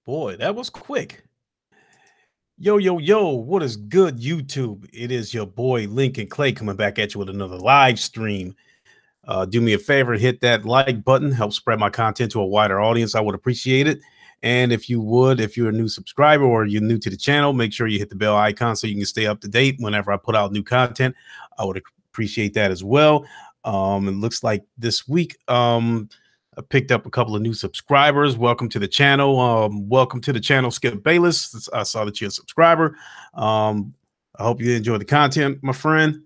Boy, that was quick. Yo, yo, yo, what is good, YouTube? It is your boy Lincoln Clay coming back at you with another live stream. Do me a favor and hit that like button, help spread my content to a wider audience. I would appreciate it. And if you would, if you're a new subscriber or you're new to the channel, make sure you hit the bell icon so you can stay up to date whenever I put out new content. I would appreciate that as well. It looks like this week, I picked up a couple of new subscribers. Welcome to the channel. Welcome to the channel, Skip Bayless. I saw that you're a subscriber. I hope you enjoy the content, my friend.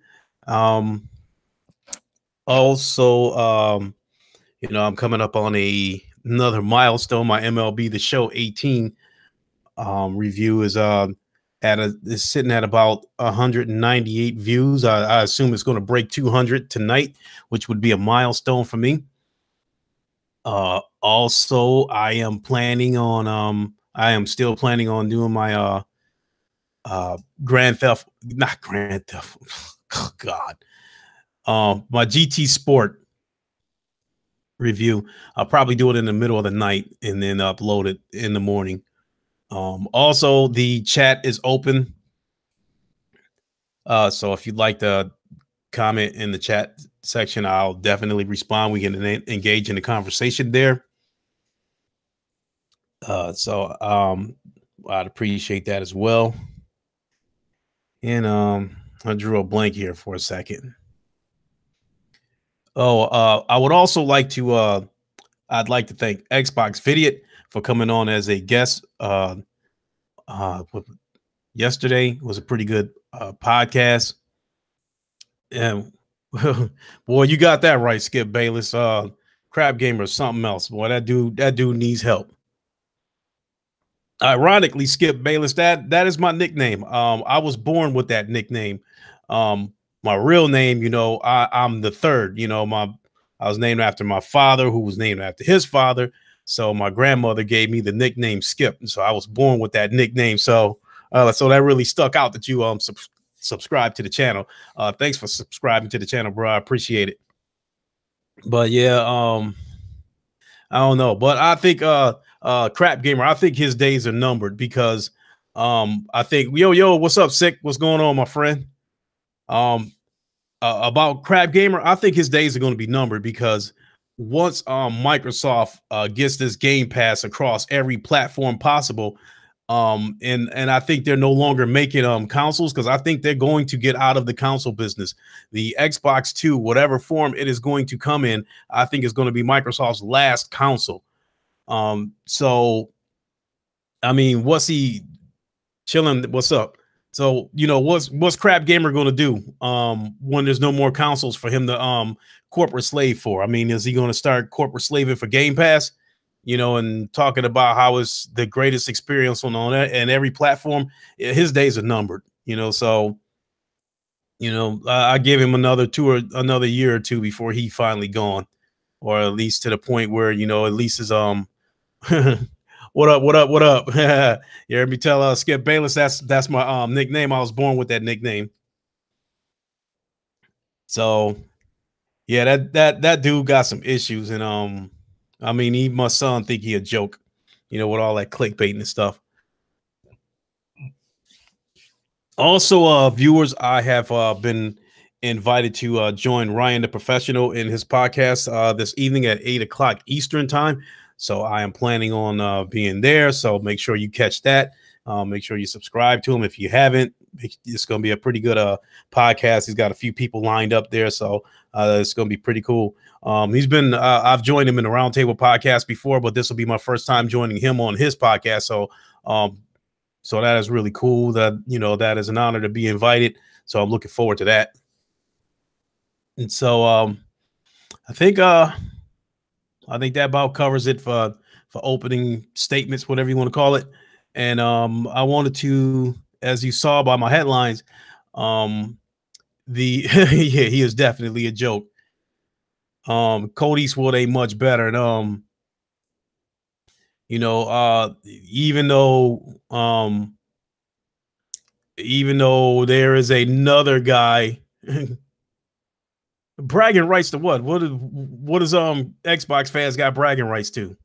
Also, I'm coming up on another milestone. My MLB The Show 18 review is sitting at about 198 views. I assume it's going to break 200 tonight, which would be a milestone for me. Also, I am still planning on doing my Grand Theft, not Grand Theft, oh God, my GT Sport review. I'll probably do it in the middle of the night and then upload it in the morning. Also, the chat is open. So if you'd like to comment in the chat section, I'll definitely respond. We can engage in the conversation there. So I'd appreciate that as well. And I drew a blank here for a second. I would also like to I'd like to thank Xbox Vidiot for coming on as a guest. Yesterday was a pretty good podcast. And boy, you got that right, Skip Bayless. Crap Gamer is something else. Boy, that dude needs help. Ironically, Skip Bayless, that is my nickname. I was born with that nickname. My real name, I'm the third. I was named after my father, who was named after his father. So my grandmother gave me the nickname Skip, and so I was born with that nickname. So that really stuck out that you subscribe to the channel. Thanks for subscribing to the channel, bro. I appreciate it. But yeah, I don't know, but I think Crap Gamer, I think his days are numbered because I think yo, what's up, Sick? What's going on, my friend? About Crap Gamer, I think his days are going to be numbered because once Microsoft gets this Game Pass across every platform possible, and I think they're no longer making consoles because I think they're going to get out of the console business. The Xbox 2, whatever form it is going to come in, I think is going to be Microsoft's last console. So I mean, what's he chilling? What's up? So, what's Crap Gamer going to do when there's no more consoles for him to corporate slave for? I mean, is he going to start corporate slaving for Game Pass? And talking about how it's the greatest experience on it and every platform. His days are numbered, so I give him another year or two before he finally gone, or at least to the point where at least is what up you heard me tell Skip Bayless that's my nickname. I was born with that nickname. So yeah, that dude got some issues, and I mean, even my son think he a joke, with all that clickbait and stuff. Also, viewers, I have been invited to join Ryan the Professional in his podcast this evening at 8 o'clock Eastern time. So I am planning on being there. So make sure you catch that. Make sure you subscribe to him if you haven't. It's going to be a pretty good podcast. He's got a few people lined up there, so it's going to be pretty cool. I've joined him in a roundtable podcast before, but this will be my first time joining him on his podcast. So that is really cool. That is an honor to be invited. So I'm looking forward to that. And so I think that about covers it for opening statements, whatever you want to call it. And I wanted to, as you saw by my headlines, yeah, he is definitely a joke. Cody Eastwood ain't much better. And even though there is another guy bragging rights to what? What is Xbox fans got bragging rights to?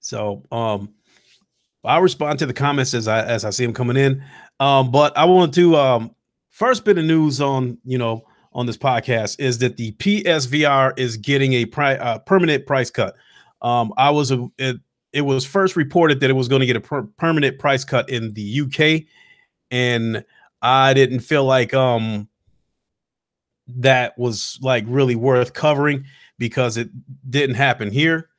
So I'll respond to the comments as I see them coming in. But I want to first bit of news on on this podcast is that the PSVR is getting a permanent price cut. I was a, it was first reported that it was going to get a permanent price cut in the UK, and I didn't feel like that was like really worth covering because it didn't happen here.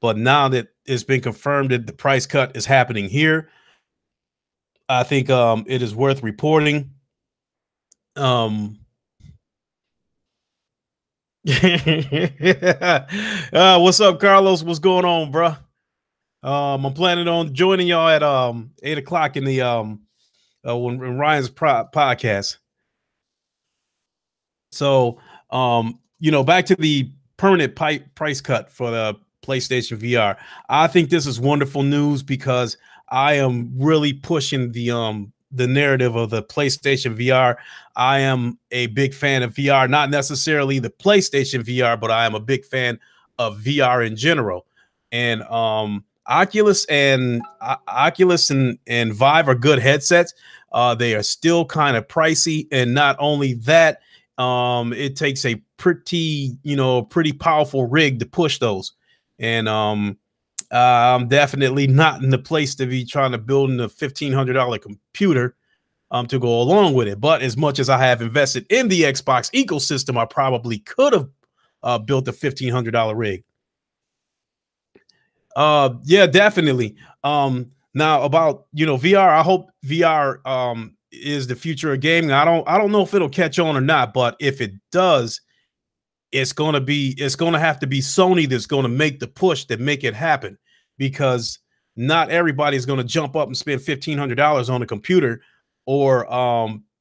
But now that it's been confirmed that the price cut is happening here, I think it is worth reporting. Um, what's up, Carlos? What's going on, bro? I'm planning on joining y'all at 8 o'clock in the when Ryan's podcast. So, back to the permanent price cut for the PlayStation VR. I think this is wonderful news because I am really pushing the narrative of the PlayStation VR. I am a big fan of VR, not necessarily the PlayStation VR, but I am a big fan of VR in general. And Oculus and Vive are good headsets. They are still kind of pricey, and not only that, it takes a pretty powerful rig to push those. And I'm definitely not in the place to be trying to build a $1,500 computer to go along with it. But as much as I have invested in the Xbox ecosystem, I probably could have built a $1,500 rig. Yeah, definitely. Now about VR, I hope VR is the future of gaming. I don't know if it'll catch on or not, but if it does, it's gonna have to be Sony that's gonna make the push to make it happen, because not everybody's gonna jump up and spend $1,500 on a computer, or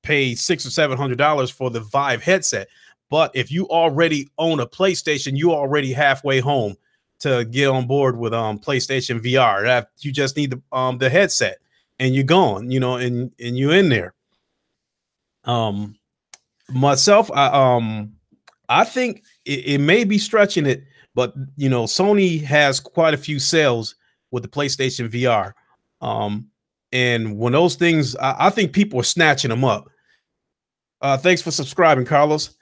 pay $600 or $700 for the Vive headset. But if you already own a PlayStation, you already halfway home to get on board with PlayStation VR. That you just need the headset, and you're gone, and you're in there. Um, Myself, I think it may be stretching it, but Sony has quite a few sales with the PlayStation VR. Um, and when those things, I think people are snatching them up. Thanks for subscribing, Carlos.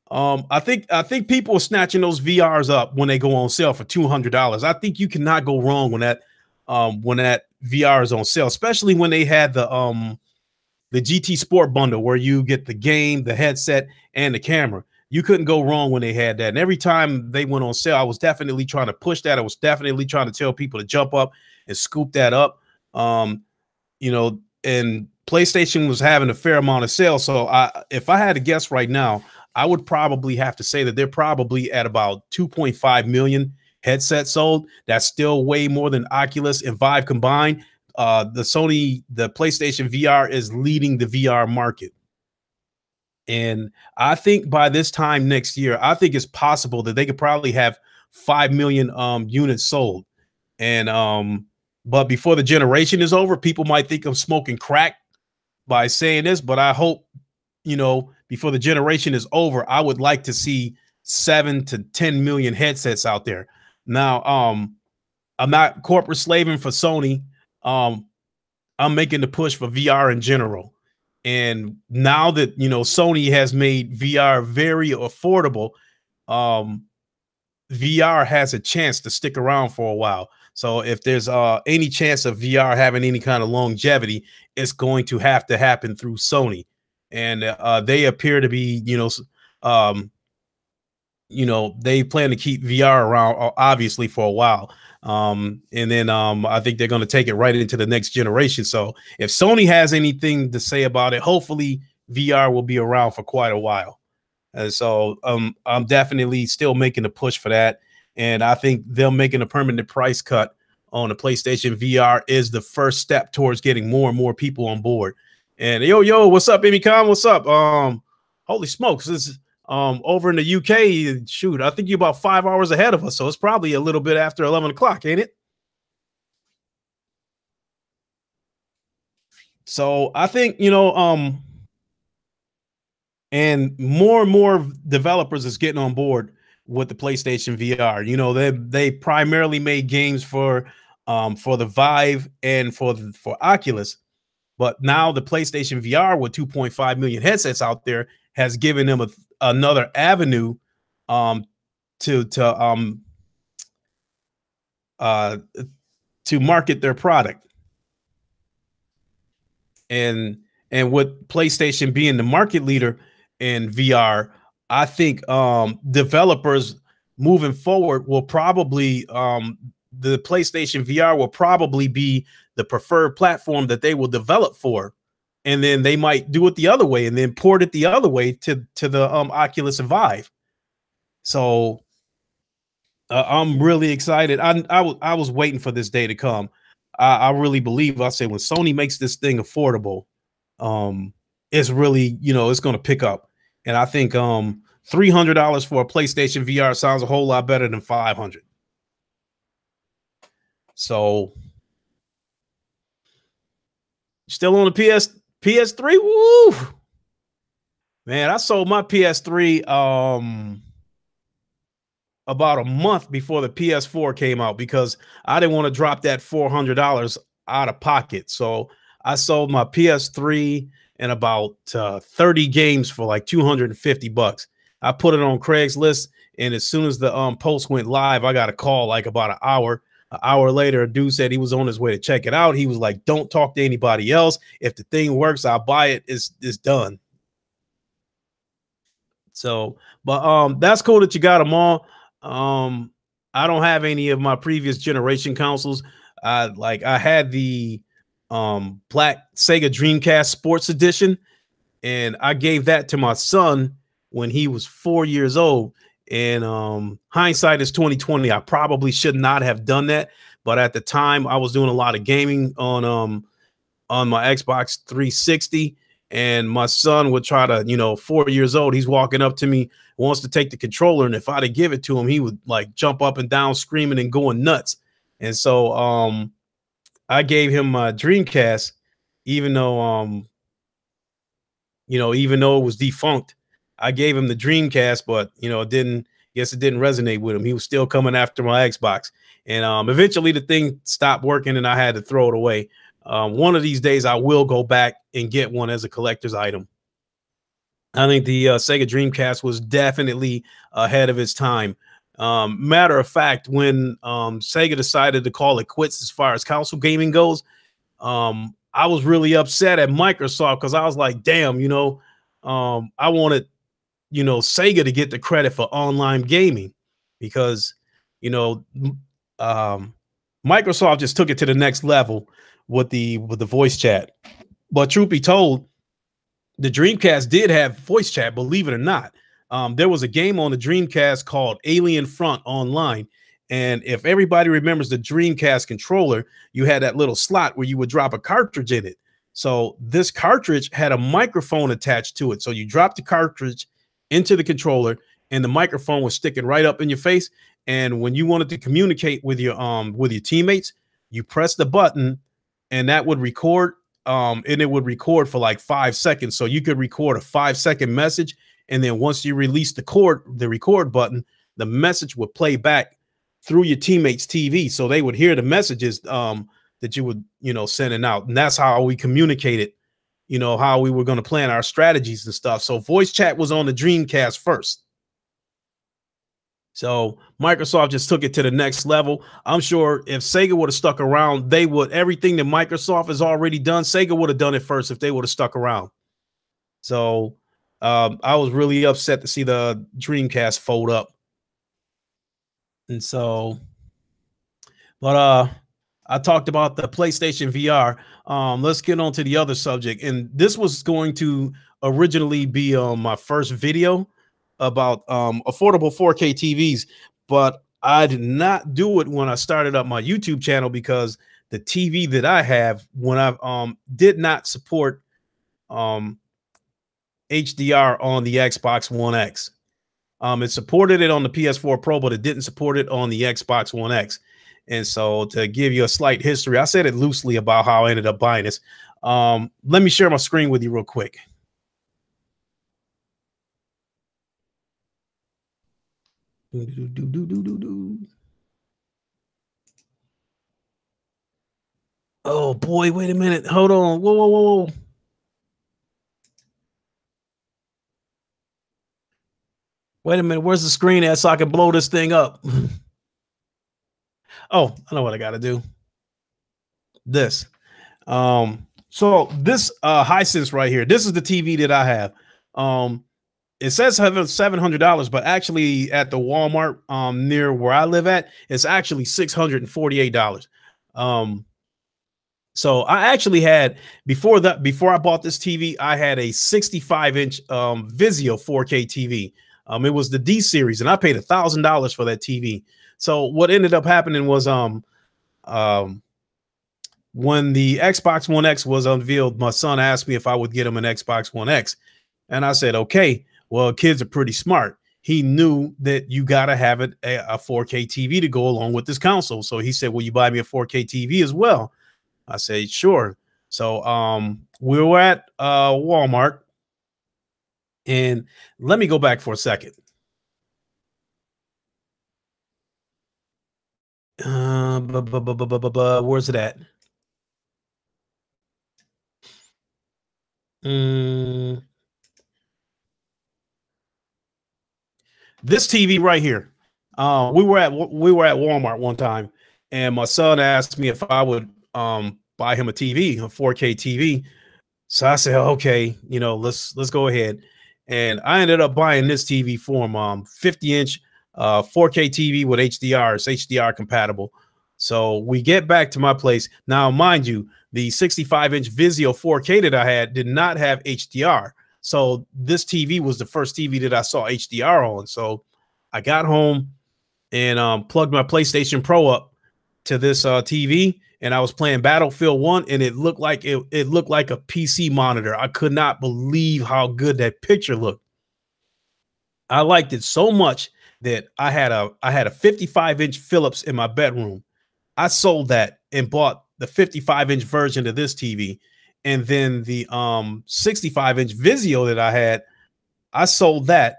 I think people are snatching those VRs up when they go on sale for $200. I think you cannot go wrong when that VR is on sale, especially when they had the GT Sport bundle where you get the game, the headset, and the camera. You couldn't go wrong when they had that. And every time they went on sale, I was definitely trying to push that. I was definitely trying to tell people to jump up and scoop that up. And PlayStation was having a fair amount of sales. So if I had to guess right now, I would probably have to say that they're probably at about 2.5 million headsets sold. That's still way more than Oculus and Vive combined. The PlayStation VR is leading the VR market. And I think by this time next year, I think it's possible that they could probably have 5 million units sold. And but before the generation is over, people might think I'm smoking crack by saying this, but I hope, before the generation is over, I would like to see 7 to 10 million headsets out there. Now, I'm not corporate slaving for Sony. I'm making the push for VR in general. And now that Sony has made VR very affordable, VR has a chance to stick around for a while. So if there's any chance of VR having any kind of longevity, it's going to have to happen through Sony. And they appear to be, um, they plan to keep VR around obviously for a while. And then I think they're going to take it right into the next generation. So if Sony has anything to say about it, hopefully VR will be around for quite a while. And so I'm definitely still making a push for that. And I think them making a permanent price cut on the PlayStation VR is the first step towards getting more and more people on board. And yo, what's up, Amy Khan? What's up? Holy smokes, this is over in the UK. Shoot, I think you're about 5 hours ahead of us, so it's probably a little bit after 11 o'clock, ain't it? So I think and more developers is getting on board with the PlayStation VR. They primarily made games for for the Vive and for Oculus. But now the PlayStation VR with 2.5 million headsets out there has given them another avenue um, to uh, to market their product. and and with PlayStation being the market leader in VR, I think developers moving forward will probably the PlayStation VR will probably be the preferred platform that they will develop for, and then they might do it the other way and then port it the other way to the Oculus and Vive. So I'm really excited. I was waiting for this day to come. I really believe I said when Sony makes this thing affordable, um, it's really it's going to pick up. And I think $300 for a PlayStation VR sounds a whole lot better than 500. So still on the PS3. Woo, man! I sold my PS3 about a month before the PS4 came out because I didn't want to drop that $400 out of pocket. So I sold my PS3 and about 30 games for like 250 bucks. I put it on Craigslist, and as soon as the post went live, I got a call like about an hour. An hour later, a dude said he was on his way to check it out. He was like, "Don't talk to anybody else. If the thing works, I'll buy it. It's done." So, but that's cool that you got them all. Um, I don't have any of my previous generation consoles. I had the black Sega Dreamcast Sports Edition, and I gave that to my son when he was 4 years old. And hindsight is 2020. I probably should not have done that, but at the time I was doing a lot of gaming on my Xbox 360, and my son would try to, 4 years old, he's walking up to me, wants to take the controller, and if I'd have give it to him, he would like jump up and down, screaming and going nuts. And so I gave him my Dreamcast, even though even though it was defunct. I gave him the Dreamcast, but it didn't. Guess it didn't resonate with him. He was still coming after my Xbox, and eventually the thing stopped working, and I had to throw it away. One of these days, I will go back and get one as a collector's item. I think the Sega Dreamcast was definitely ahead of its time. Matter of fact, when Sega decided to call it quits as far as console gaming goes, I was really upset at Microsoft because I was like, damn, I wanted, Sega to get the credit for online gaming because, you know, um, Microsoft just took it to the next level with the voice chat. But truth be told, the Dreamcast did have voice chat, believe it or not. There was a game on the Dreamcast called Alien Front Online. And if everybody remembers the Dreamcast controller, you had that little slot where you would drop a cartridge in it. So this cartridge had a microphone attached to it. So you drop the cartridge into the controller, and the microphone was sticking right up in your face. And when you wanted to communicate with your teammates, you press the button, and that would record and it would record for like 5 seconds. So you could record a 5 second message, and then once you release the record button, the message would play back through your teammates' TV, so they would hear the messages that you would sending out, and that's how we communicated. How we were going to plan our strategies and stuff. So voice chat was on the Dreamcast first. So Microsoft just took it to the next level. I'm sure if Sega would have stuck around, they would everything that Microsoft has already done. Sega would have done it first if they would have stuck around. So I was really upset to see the Dreamcast fold up. And so, but I talked about the PlayStation VR. Let's get on to the other subject. And this was going to originally be my first video about affordable 4K TVs, but I did not do it when I started up my YouTube channel because the TV that I have when I did not support um, HDR on the Xbox One X. It supported it on the PS4 Pro, but it didn't support it on the Xbox One X. And so, to give you a slight history, I said it loosely about how I ended up buying this. Let me share my screen with you real quick. Oh boy, wait a minute. Hold on. Whoa, whoa, whoa, whoa. Wait a minute. Where's the screen at so I can blow this thing up? Oh, I know what I gotta do. This. So this Hisense right here, this is the TV that I have. Um, it says $700, but actually at the Walmart near where I live at, it's actually $648. Um, so I actually had before I bought this TV, I had a 65-inch Vizio 4K TV. It was the D series, and I paid $1,000 for that TV. So what ended up happening was um when the Xbox One X was unveiled, my son asked me if I would get him an Xbox One X. And I said, okay, well, kids are pretty smart. He knew that you got to have a 4K TV to go along with this console. So he said, will you buy me a 4K TV as well? I said, sure. So we were at Walmart. And let me go back for a second. Where's it at? Mm, this TV right here. We were at Walmart one time, and my son asked me if I would buy him a TV, a 4K TV. So I said, okay, let's go ahead. And I ended up buying this TV for him, 50-inch 4K TV with HDR. It's HDR compatible. So we get back to my place. Now, mind you, the 65-inch Vizio 4K that I had did not have HDR. So this TV was the first TV that I saw HDR on. So I got home and plugged my PlayStation Pro up to this TV, and I was playing Battlefield 1, and it looked like a PC monitor. I could not believe how good that picture looked. I liked it so much that I had a 55-inch Philips in my bedroom. I sold that and bought the 55-inch version of this TV. And then the 65-inch Vizio that I had, I sold that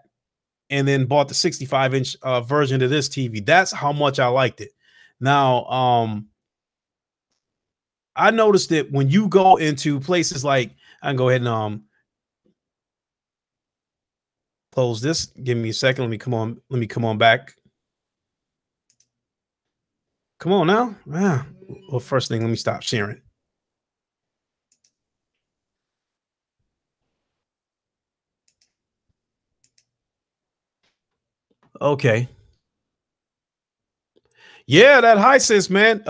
and then bought the 65-inch version of this TV. That's how much I liked it. Now, I noticed that when you go into places like, I can go ahead and close this. Give me a second. Let me come on. Let me come on back. Come on now. Yeah. Well, first thing, let me stop sharing. Okay. Yeah, that Hisense, man.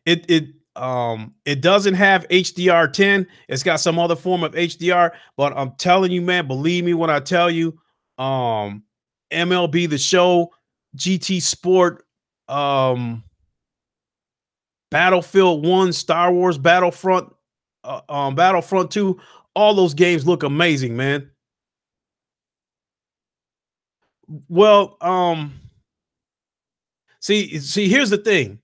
It doesn't have HDR10. It's got some other form of HDR, but I'm telling you, man, believe me when I tell you, um, MLB the Show, GT Sport, Battlefield 1, Star Wars Battlefront 2, all those games look amazing, man. Well, see, here's the thing.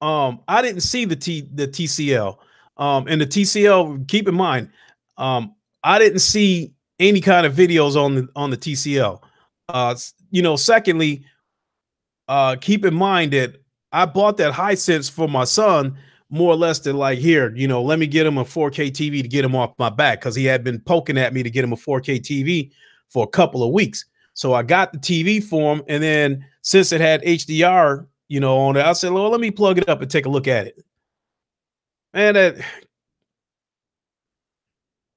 I didn't see the TCL. And the TCL, keep in mind, I didn't see any kind of videos on the TCL. Secondly, keep in mind that I bought that Hisense for my son more or less to like, here, let me get him a 4K TV to get him off my back because he had been poking at me to get him a 4K TV for a couple of weeks. So I got the TV for him, and then since it had HDR, on it, I said, well, let me plug it up and take a look at it. Man,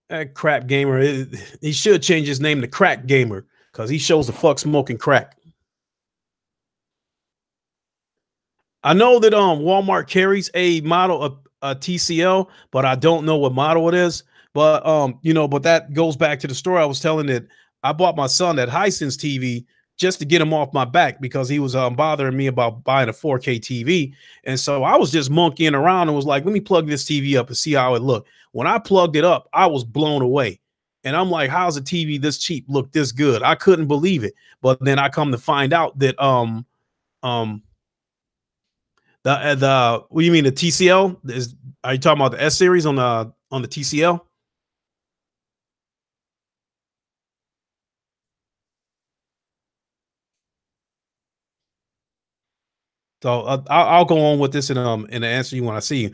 that crap gamer, he should change his name to Crack Gamer because he shows the fuck smoking crack. I know that Walmart carries a model of a TCL, but I don't know what model it is. But but that goes back to the story I was telling that I bought my son that Hisense TV just to get him off my back because he was bothering me about buying a 4K TV. And so I was just monkeying around and was like, let me plug this TV up and see how it looked. When I plugged it up, I was blown away. And I'm like, how's a TV this cheap look this good? I couldn't believe it. But then I come to find out that um the what do you mean the TCL is? Are you talking about the S series on the TCL? So I'll go on with this and answer you when I see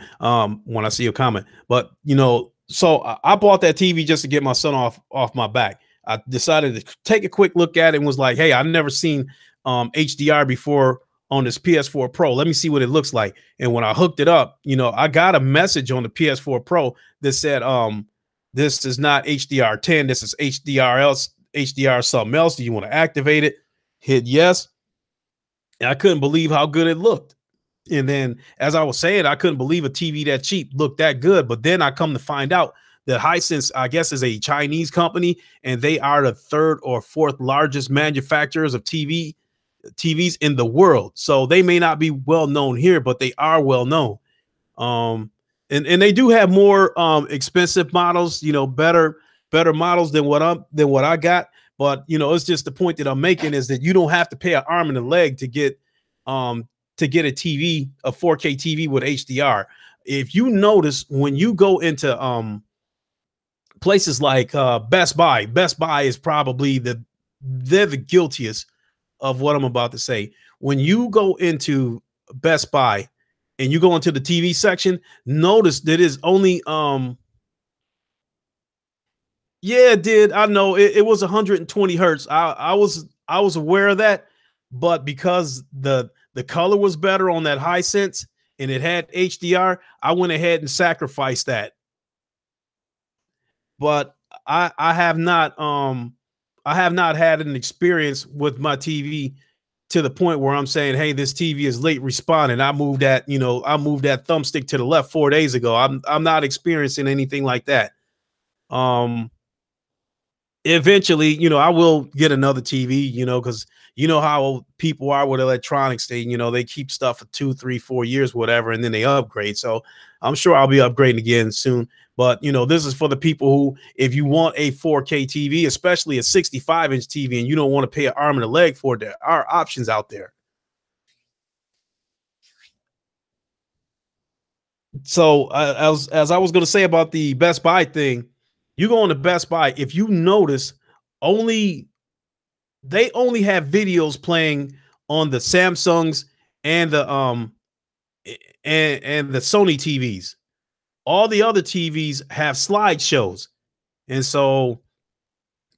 your comment. But you know, so I bought that TV just to get my son off my back. I decided to take a quick look at it and was like, hey, I've never seen HDR before on this PS4 Pro. Let me see what it looks like. And when I hooked it up, you know, I got a message on the PS4 Pro that said, this is not HDR10, this is HDR else, HDR something else. Do you want to activate it? Hit yes. And I couldn't believe how good it looked. And then, as I was saying, I couldn't believe a TV that cheap looked that good. But then I come to find out that Hisense, I guess, is a Chinese company, and they are the third or fourth largest manufacturers of TVs in the world. So they may not be well known here, but they are well known. Um, and they do have more expensive models, you know, better models than what I got. But you know, it's just the point that I'm making is that you don't have to pay an arm and a leg um to get a TV, a 4K TV with HDR. If you notice when you go into places like Best Buy is probably they're the guiltiest of what I'm about to say. When you go into Best Buy and you go into the TV section, notice that is only yeah, it did. I know it was 120 hertz. I was aware of that, but because the color was better on that high sense and it had HDR, I went ahead and sacrificed that. But I have not I have not had an experience with my TV to the point where I'm saying, hey, this TV is late responding. I moved that thumbstick to the left 4 days ago. I'm not experiencing anything like that. Um Eventually, you know, I will get another TV, you know, because you know how people are with electronics. They keep stuff for 2, 3, 4 years, whatever, and then they upgrade. So I'm sure I'll be upgrading again soon. But you know, this is for the people who, if you want a 4K TV, especially a 65-inch TV, and you don't want to pay an arm and a leg for it, there are options out there. So as I was going to say about the Best Buy thing, you go on to Best Buy. If you notice, only they only have videos playing on the Samsungs and the Sony TVs. All the other TVs have slideshows. And so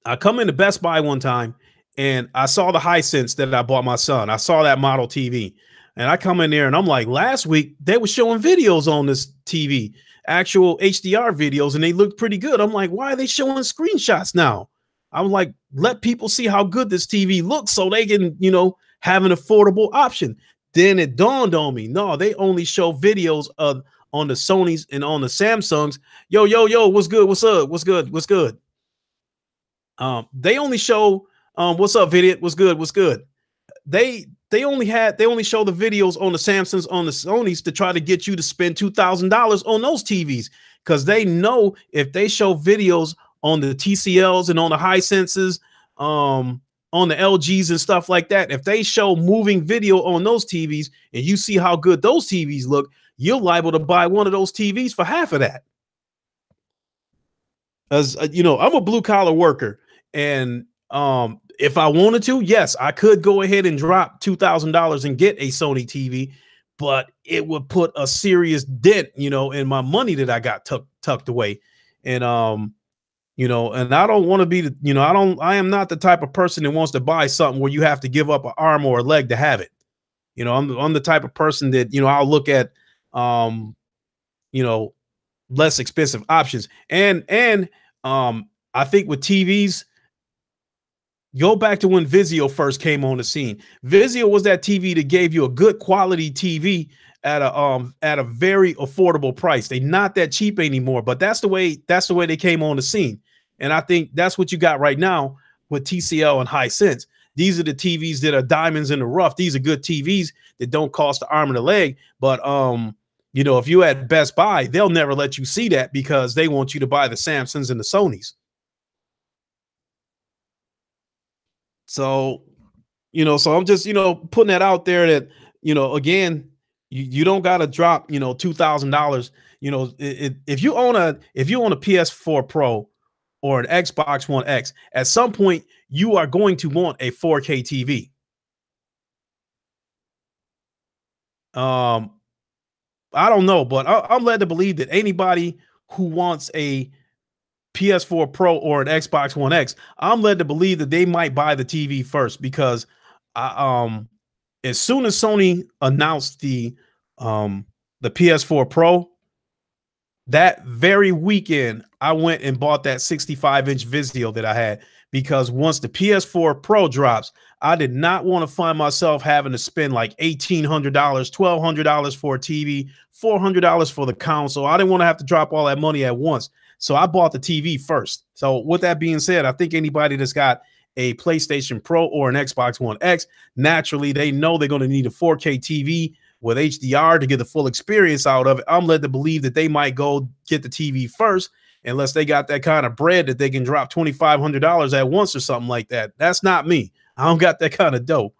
I come into Best Buy one time and I saw the Hisense that I bought my son. I saw that model TV. And I come in there and I'm like, last week they were showing videos on this TV, actual HDR videos, and they looked pretty good. I'm like, why are they showing screenshots now? I'm like, let people see how good this TV looks so they can, you know, have an affordable option. Then it dawned on me, no, they only show videos of on the Sonys and on the Samsungs. Yo, what's good? What's up? What's good? What's good? They only show what's up, video? What's good? What's good? They only show the videos on the Samsungs, on the Sonys, to try to get you to spend $2,000 on those TVs, because they know if they show videos on the TCLs and on the Hisenses, on the LGs and stuff like that, if they show moving video on those TVs and you see how good those TVs look, you're liable to buy one of those TVs for half of that. As you know, I'm a blue collar worker, and if I wanted to, yes, I could go ahead and drop $2,000 and get a Sony TV, but it would put a serious dent, you know, in my money that I got tucked away. And you know, and I don't want to be the, you know, I am not the type of person that wants to buy something where you have to give up an arm or a leg to have it. You know, I'm the type of person that, you know, I'll look at um, you know, less expensive options. And I think with TVs, go back to when Vizio first came on the scene. Vizio was that TV that gave you a good quality TV at a very affordable price. They're not that cheap anymore, but that's the way they came on the scene. And I think that's what you got right now with TCL and Hisense. These are the TVs that are diamonds in the rough. These are good TVs that don't cost an arm and a leg. But you know, if you at Best Buy, they'll never let you see that because they want you to buy the Samsungs and the Sonys. So, you know, so I'm just, you know, putting that out there that, you know, again, you don't got to drop, you know, $2,000. You know, if you own a PS4 Pro or an Xbox One X, at some point you are going to want a 4K TV. Um, I don't know, but I'm led to believe that anybody who wants a PS4 Pro or an Xbox One X, I'm led to believe that they might buy the TV first because as soon as Sony announced the PS4 Pro, that very weekend, I went and bought that 65-inch Vizio that I had because once the PS4 Pro drops, I did not want to find myself having to spend like $1,800, $1,200 for a TV, $400 for the console. I didn't want to have to drop all that money at once. So I bought the TV first. So with that being said, I think anybody that's got a PlayStation Pro or an Xbox One X, naturally they know they're going to need a 4K TV with HDR to get the full experience out of it. I'm led to believe that they might go get the TV first unless they got that kind of bread that they can drop $2,500 at once or something like that. That's not me. I don't got that kind of dough.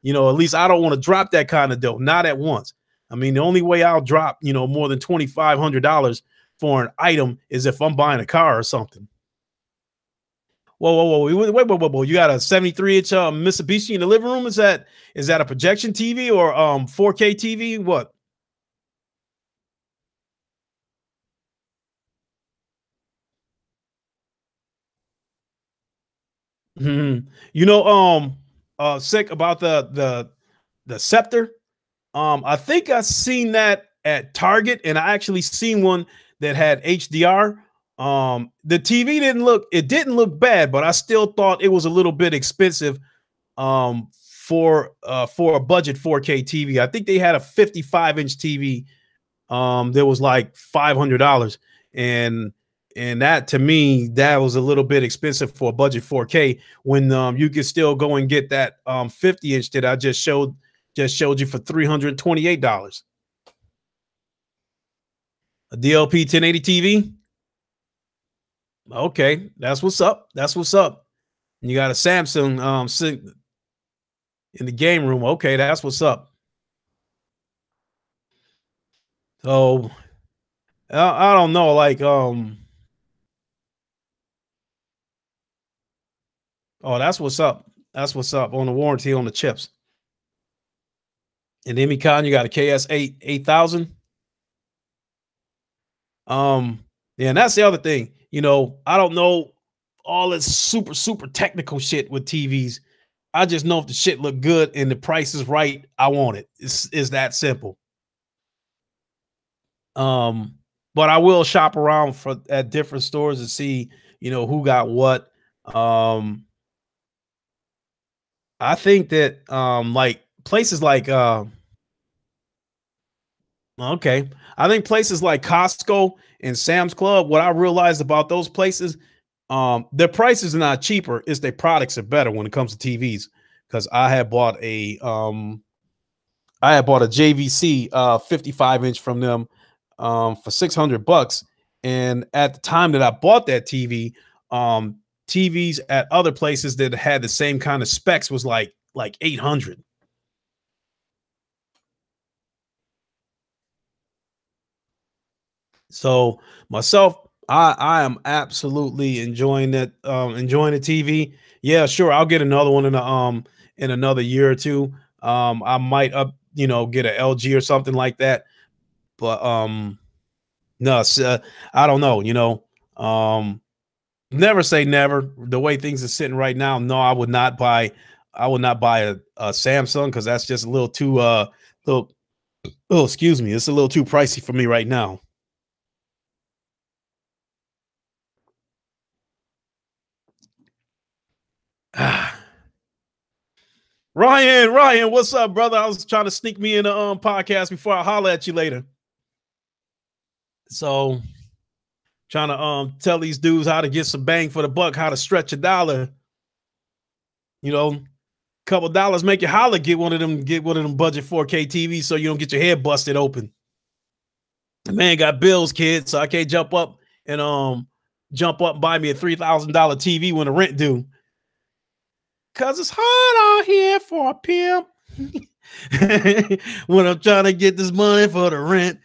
At least I don't want to drop that kind of dough, not at once. I mean, the only way I'll drop, more than $2,500 for an item is if I'm buying a car or something. Whoa, whoa, whoa, wait. You got a 73-inch Mitsubishi in the living room? Is that a projection TV or 4K TV? What? Mhm. Sick about the Scepter. I think I seen that at Target, and I actually seen one that had HDR. The TV didn't look bad, but I still thought it was a little bit expensive for a budget 4K TV. I think they had a 55-inch TV that was like $500, and that to me that was a little bit expensive for a budget 4K when you could still go and get that 50-inch that I just showed you for $328. A DLP 1080 TV. Okay, that's what's up. That's what's up. You got a Samsung sitting in the game room. Okay, that's what's up. So I don't know, like oh, that's what's up. That's what's up on the warranty on the chips. And Emicon, you got a KS8 8000. Um, yeah, and that's the other thing. I don't know all this super, super technical shit with TVs. I just know if the shit look good and the price is right, I want it. It's that simple. Um, but I will shop around for at different stores to see, who got what. Um, I think that like places like okay. I think places like Costco and Sam's Club, what I realized about those places, their prices are not cheaper, it's their products are better when it comes to TVs. Because I had bought a JVC 55-inch from them for $600. And at the time that I bought that TV, TVs at other places that had the same kind of specs was like 800. So myself, I am absolutely enjoying the TV. Yeah, sure, I'll get another one in another year or two. I might get a LG or something like that. But no, I don't know. Never say never. The way things are sitting right now, no, I would not buy. I would not buy a Samsung because that's just a little too little. Oh, excuse me, it's a little too pricey for me right now. Ryan, what's up, brother? I was trying to sneak me in the podcast before I holler at you later. So trying to tell these dudes how to get some bang for the buck, how to stretch a dollar. Couple dollars make you holler. Get one of them budget 4K TVs so you don't get your head busted open. The man got bills, kid, so I can't jump up and buy me a $3,000 TV when the rent due. Cause it's hard out here for a pimp. When I'm trying to get this money for the rent.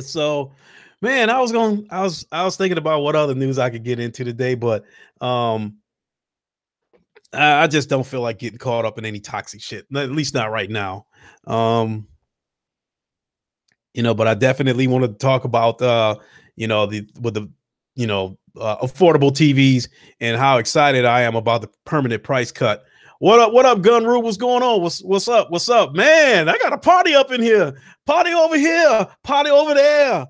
So Man, I was thinking about what other news I could get into today, but um I just don't feel like getting caught up in any toxic shit. At least not right now. Um, but I definitely want to talk about the with the affordable TVs and how excited I am about the permanent price cut. What up, Gun Rule? What's going on? What's up? What's up? Man, I got a party up in here. Party over here, party over there.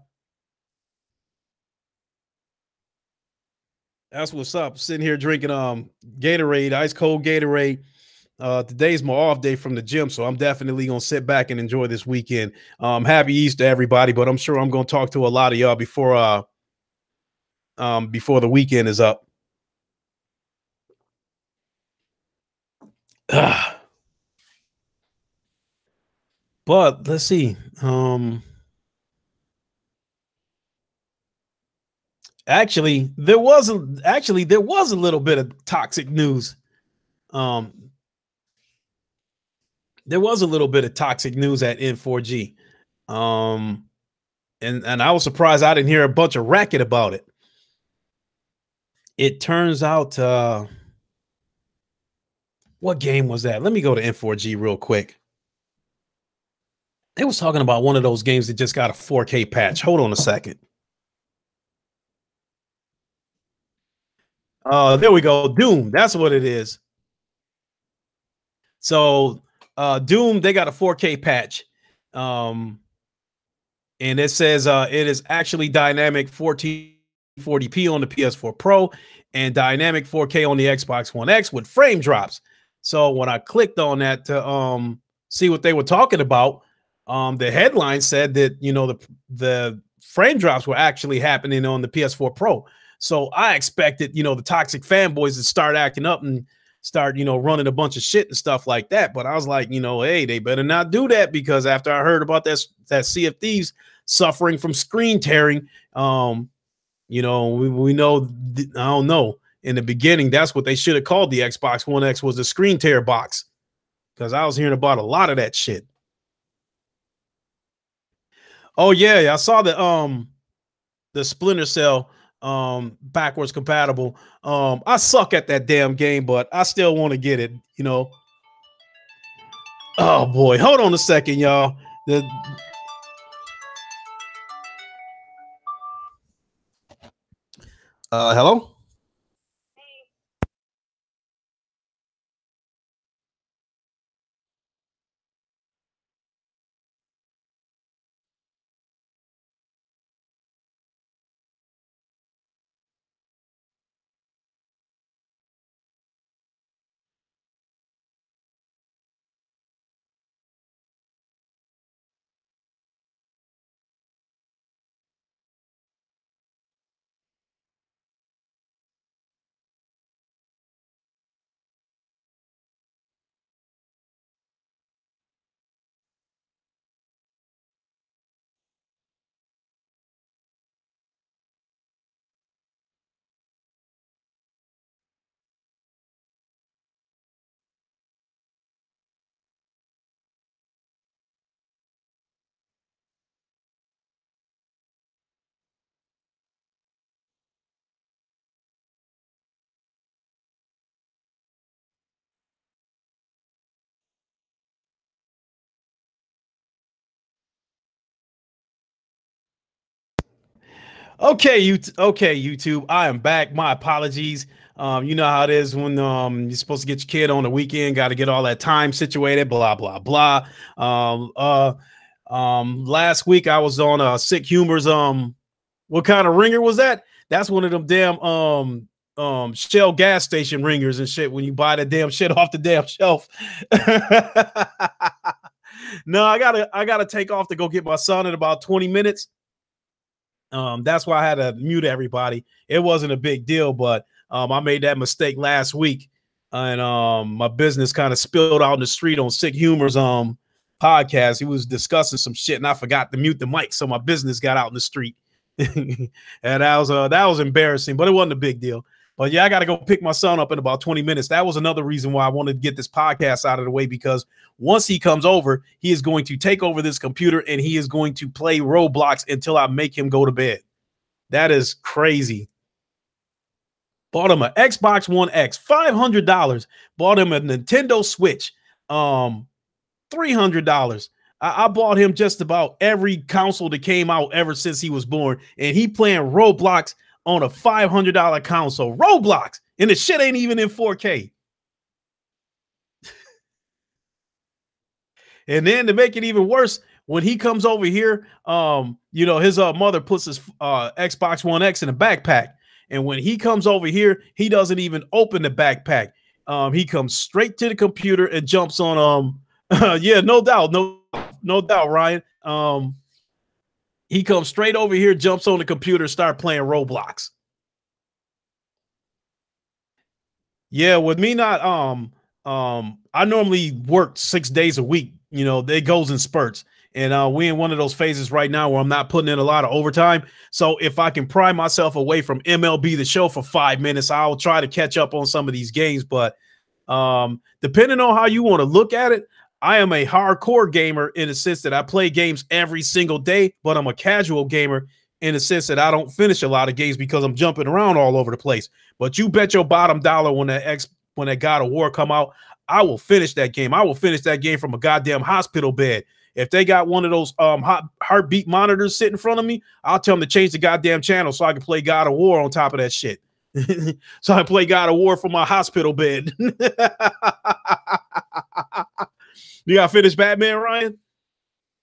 That's what's up. Sitting here drinking Gatorade, ice cold Gatorade. Today's my off day from the gym, so I'm definitely gonna sit back and enjoy this weekend. Happy Easter, everybody! But I'm sure I'm gonna talk to a lot of y'all before the weekend is up. But let's see. Actually there was a little bit of toxic news. Um, there was a little bit of toxic news at N4G. Um, and I was surprised I didn't hear a bunch of racket about it. It turns out, what game was that? Let me go to N4G real quick. They was talking about one of those games that just got a 4K patch. Hold on a second. There we go. Doom. That's what it is. So, Doom, they got a 4K patch. And it says it is actually dynamic 1440p on the PS4 Pro and dynamic 4K on the Xbox One X with frame drops. So when I clicked on that to see what they were talking about, the headline said that the frame drops were actually happening on the PS4 Pro. So I expected the toxic fanboys to start acting up and start running a bunch of shit and stuff like that. But I was like, hey, they better not do that, because after I heard about that Sea of Thieves suffering from screen tearing, we know, I don't know, in the beginning that's what they should have called the Xbox One X, was the screen tear box, because I was hearing about a lot of that shit. Oh yeah, I saw the Splinter Cell backwards compatible. I suck at that damn game, but I still want to get it. Oh boy, hold on a second, y'all. Hello. Okay, YouTube. I am back. My apologies. You know how it is when you're supposed to get your kid on the weekend, got to get all that time situated, blah blah blah. Last week I was on Sick Humor's what kind of ringer was that? That's one of them damn Shell gas station ringers and shit when you buy the damn shit off the damn shelf. No, I gotta take off to go get my son in about 20 minutes. That's why I had to mute everybody. It wasn't a big deal, but I made that mistake last week, and my business kind of spilled out in the street on Sick Humor's podcast. He was discussing some shit, and I forgot to mute the mic, so my business got out in the street, and that was embarrassing, but it wasn't a big deal. But yeah, I got to go pick my son up in about 20 minutes. That was another reason why I wanted to get this podcast out of the way, because Once he comes over, he is going to take over this computer and he is going to play Roblox until I make him go to bed. That is crazy. Bought him an Xbox One X, $500. Bought him a Nintendo Switch, $300. I bought him just about every console that came out ever since he was born, and he playing Roblox on a $500 console. Roblox, and the shit ain't even in 4K. And then to make it even worse, when he comes over here, his mother puts his Xbox One X in a backpack. And when he comes over here, he doesn't even open the backpack. He comes straight to the computer and jumps on yeah, no doubt, no doubt, Ryan. He comes straight over here, jumps on the computer, start playing Roblox. Yeah, with me not I normally work 6 days a week. It goes in spurts. And we in one of those phases right now where I'm not putting in a lot of overtime. So if I can pry myself away from MLB The Show for 5 minutes, I'll try to catch up on some of these games. But depending on how you want to look at it, I am a hardcore gamer in the sense that I play games every single day, but I'm a casual gamer in the sense that I don't finish a lot of games because I'm jumping around all over the place. But you bet your bottom dollar when that God of War come out, I will finish that game. I will finish that game from a goddamn hospital bed. If they got one of those heartbeat monitors sitting in front of me, I'll tell them to change the goddamn channel so I can play God of War on top of that shit. So I play God of War from my hospital bed. You got finished Batman, Ryan?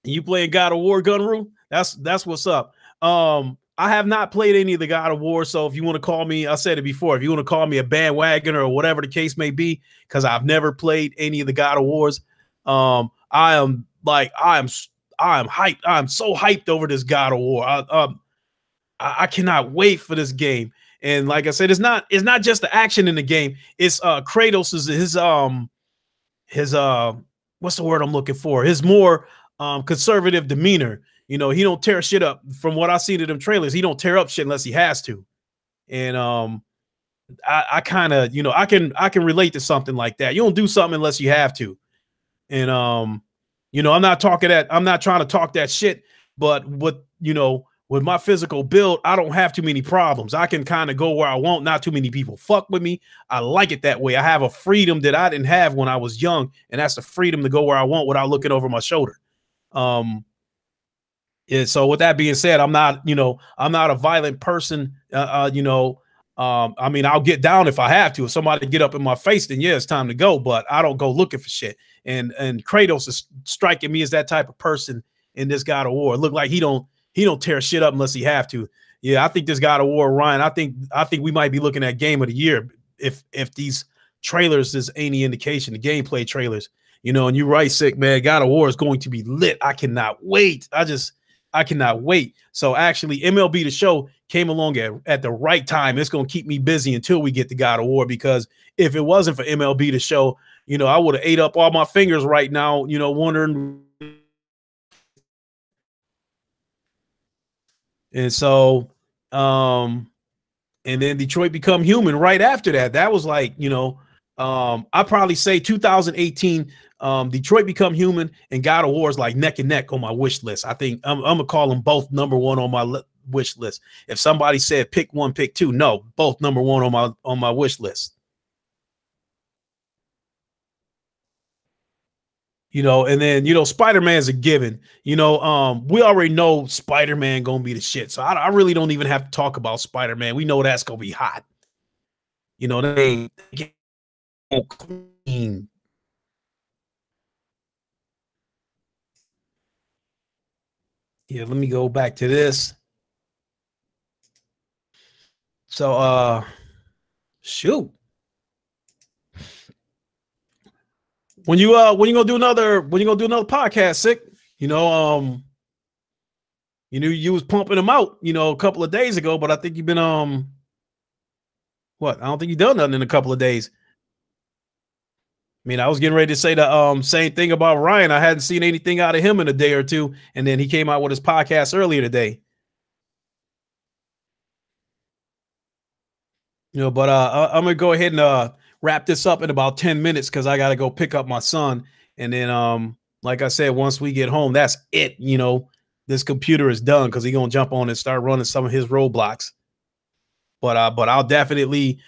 You playing God of War, Gunru? That's what's up. I have not played any of the God of War, so if you want to call me, I said it before, if you want to call me a bandwagoner or whatever the case may be, because I've never played any of the God of Wars, I am hyped. I'm so hyped over this God of War. I cannot wait for this game. And like I said, it's not just the action in the game. It's Kratos is his what's the word I'm looking for? His more conservative demeanor. He don't tear shit up. From what I see to them trailers, he don't tear up shit unless he has to. And I kind of, I can relate to something like that. You don't do something unless you have to. And I'm not trying to talk that shit, but with my physical build, I don't have too many problems. I can kind of go where I want. Not too many people fuck with me. I like it that way. I have a freedom that I didn't have when I was young, and that's the freedom to go where I want without looking over my shoulder. Yeah, so with that being said, I'm not a violent person. I mean, I'll get down if I have to. If somebody get up in my face, then yeah, it's time to go. But I don't go looking for shit. And Kratos is striking me as that type of person in this God of War. It look like he don't tear shit up unless he have to. Yeah, I think this God of War, Ryan, I think we might be looking at game of the year if these trailers is any indication, the gameplay trailers. And you're right, sick man. God of War is going to be lit. I cannot wait. I cannot wait. So actually, MLB The Show came along at the right time. It's going to keep me busy until we get to God of War, because if it wasn't for MLB The Show, I would have ate up all my fingers right now, wondering. And so, and then Detroit Become Human right after that. That was like, I probably say 2018, Detroit Become Human and God of War is like neck and neck on my wish list. I think I'm gonna call them both number one on my wish list. If somebody said pick one, pick two, no, both number one on my wish list. And then Spider-Man's a given. We already know Spider-Man gonna be the shit. So I really don't even have to talk about Spider-Man. We know that's gonna be hot. They clean. Yeah, let me go back to this. So shoot. When you gonna do another podcast, sick? You was pumping them out, a couple of days ago, but I think you've been what? I don't think you've done nothing in a couple of days. I mean, I was getting ready to say the same thing about Ryan. I hadn't seen anything out of him in a day or two, and then he came out with his podcast earlier today. But I'm gonna go ahead and wrap this up in about 10 minutes because I gotta go pick up my son. And then like I said, once we get home, that's it. This computer is done because he's gonna jump on and start running some of his roadblocks. But I'll definitely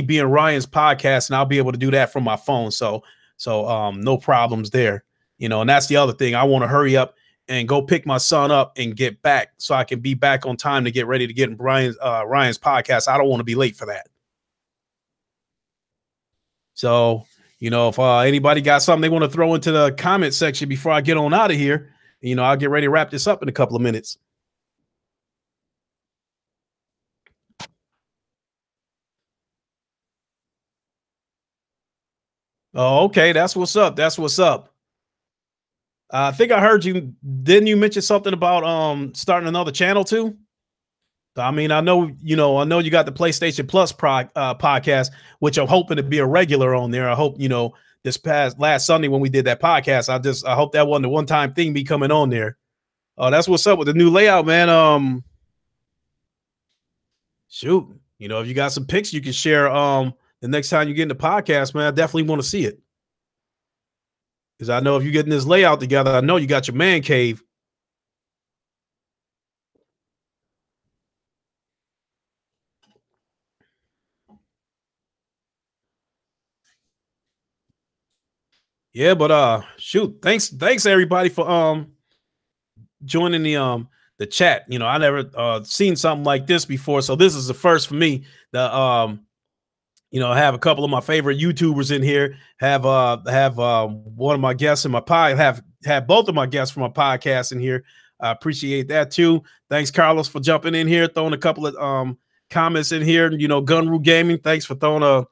be in Ryan's podcast, and I'll be able to do that from my phone. So no problems there. And that's the other thing. I want to hurry up and go pick my son up and get back so I can be back on time to get ready to get in Ryan's podcast. I don't want to be late for that. So, if anybody got something they want to throw into the comment section before I get on out of here, I'll get ready to wrap this up in a couple of minutes. Oh, okay. That's what's up. That's what's up. I think I heard you. Didn't you mention something about starting another channel too? I mean, I know you got the PlayStation Plus podcast, which I'm hoping to be a regular on there. I hope, this past last Sunday when we did that podcast, I hope that wasn't a one-time thing be coming on there. Oh, that's what's up with the new layout, man. Shoot, if you got some pics you can share the next time you get in the podcast, man, I definitely want to see it. Because I know if you're getting this layout together, I know you got your man cave. Yeah, but shoot, thanks everybody for joining the chat. I never seen something like this before, so this is the first for me. I have a couple of my favorite YouTubers in here. Have one of my guests in my pod. Have both of my guests from my podcast in here. I appreciate that too. Thanks, Carlos, for jumping in here, throwing a couple of comments in here. Gunru Gaming, thanks for throwing a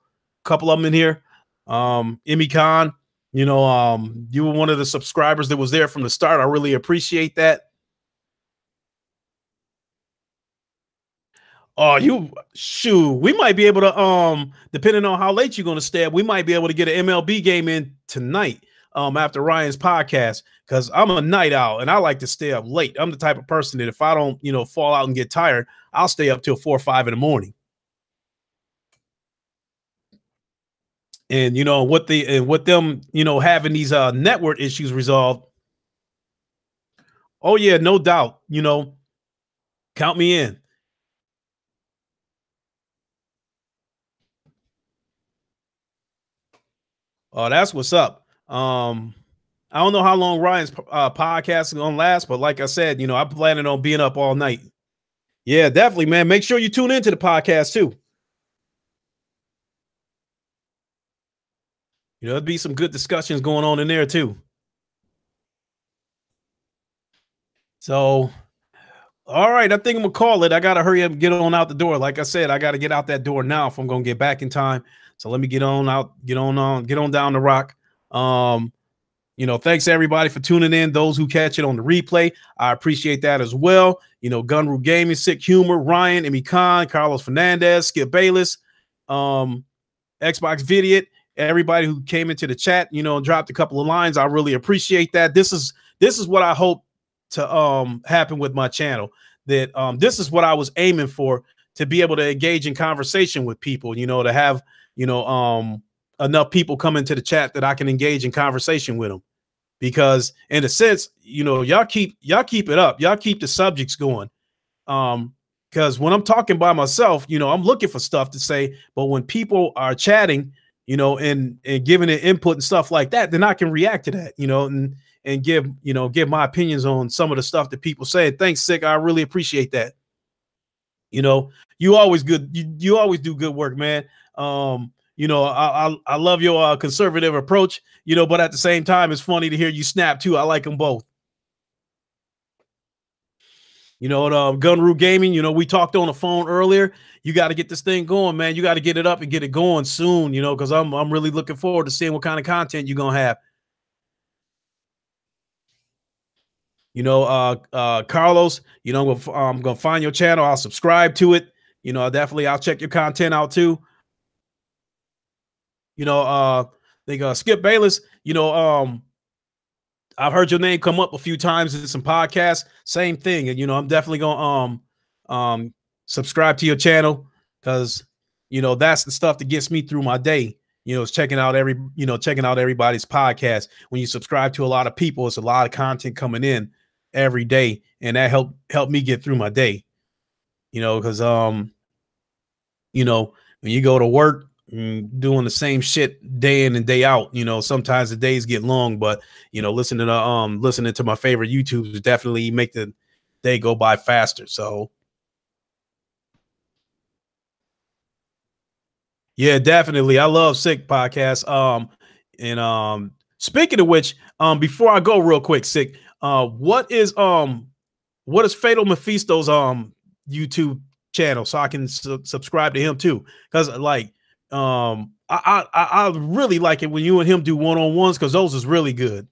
couple of them in here. Emmy Khan, you were one of the subscribers that was there from the start. I really appreciate that. Oh, we might be able to, depending on how late you're going to stay up, we might be able to get an MLB game in tonight, after Ryan's podcast, because I'm a night owl and I like to stay up late. I'm the type of person that if I don't, fall out and get tired, I'll stay up till 4 or 5 in the morning. And, with them, having these, network issues resolved. Oh yeah, no doubt, count me in. Oh, that's what's up. I don't know how long Ryan's podcast is gonna last, but like I said, I'm planning on being up all night. Yeah, definitely, man. Make sure you tune into the podcast too. There'll be some good discussions going on in there too. So, all right, I think I'm gonna call it. I gotta hurry up and get on out the door. Like I said, I gotta get out that door now if I'm gonna get back in time. So let me get on down the rock. Thanks everybody for tuning in. Those who catch it on the replay, I appreciate that as well. Gunru Gaming, Sick Humor, Ryan, Emmy Khan, Carlos Fernandez, Skip Bayless, Xbox Vidiot, everybody who came into the chat, and dropped a couple of lines. I really appreciate that. This is what I hope to happen with my channel. That this is what I was aiming for, to be able to engage in conversation with people, to have, enough people come into the chat that I can engage in conversation with them. Because in a sense, y'all keep it up. Y'all keep the subjects going. Because when I'm talking by myself, I'm looking for stuff to say. But when people are chatting, and giving it input and stuff like that, then I can react to that, and give my opinions on some of the stuff that people say. Thanks, Sick. I really appreciate that. You always good. You always do good work, man. I love your conservative approach, but at the same time, it's funny to hear you snap too. I like them both. Gunru Gaming, we talked on the phone earlier. You got to get this thing going, man. You got to get it up and get it going soon, because I'm really looking forward to seeing what kind of content you're going to have. Carlos, I'm going to find your channel. I'll subscribe to it. I'll check your content out too. Skip Bayless, I've heard your name come up a few times in some podcasts. Same thing. And, I'm definitely going to subscribe to your channel because, that's the stuff that gets me through my day. is checking out checking out everybody's podcast. When you subscribe to a lot of people, it's a lot of content coming in every day, and that helped me get through my day. Because when you go to work doing the same shit day in and day out, sometimes the days get long, but listening to my favorite YouTubers definitely make the day go by faster. So yeah, definitely. I love Sick podcast. And speaking of which, before I go real quick, Sick, what is Fatal Mephisto's YouTube channel so I can subscribe to him too? Because I really like it when you and him do one-on-ones, because those is really good.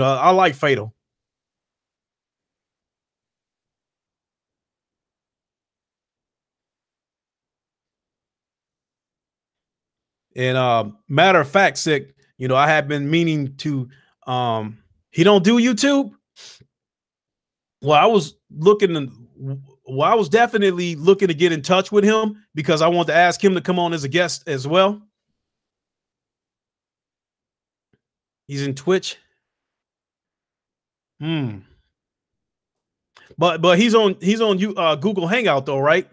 I like Fatal. And matter of fact, Sick, I have been meaning to he don't do YouTube. Well, I was I was definitely looking to get in touch with him because I want to ask him to come on as a guest as well. He's in Twitch. Hmm. But he's on you Google Hangout though, right?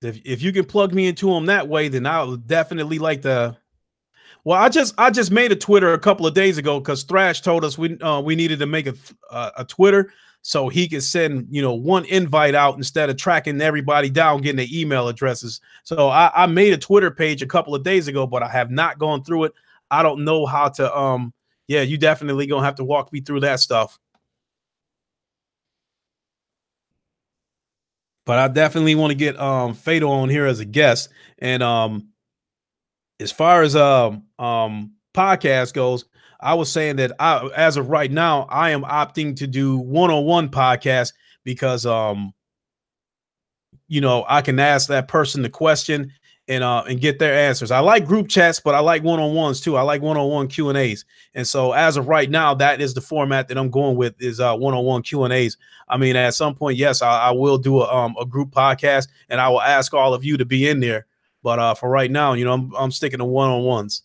If you can plug me into him that way, then I would definitely like to. Well, I just made a Twitter a couple of days ago because Thrash told us we needed to make a Twitter so he could send one invite out instead of tracking everybody down, getting their email addresses. So I made a Twitter page a couple of days ago, but I have not gone through it. I don't know how to. Yeah, you definitely gonna have to walk me through that stuff. But I definitely want to get Fatal on here as a guest. And as far as podcast goes, I was saying that as of right now, I am opting to do one-on-one podcast because I can ask that person the question and get their answers. I like group chats, but I like one-on-ones too. I like one-on-one Q&As. And so as of right now, that is the format that I'm going with, is one-on-one Q&As. I mean, at some point, yes, I will do a group podcast, and I will ask all of you to be in there. But for right now, I'm sticking to one-on-ones.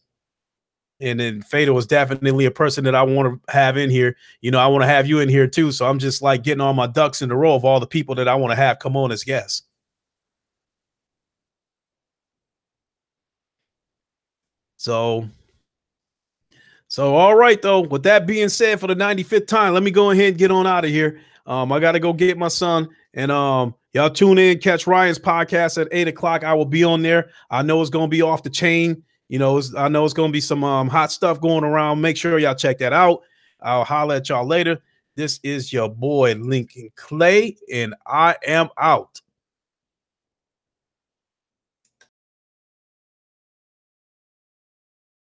And then Fatal is definitely a person that I want to have in here. I want to have you in here too. So I'm just like getting all my ducks in a row of all the people that I want to have come on as guests. So, all right, though. With that being said, for the 95th time, let me go ahead and get on out of here. I got to go get my son, and y'all tune in, catch Ryan's podcast at 8 o'clock. I will be on there. I know it's going to be off the chain. I know it's going to be some hot stuff going around. Make sure y'all check that out. I'll holler at y'all later. This is your boy Lincoln Clay, and I am out.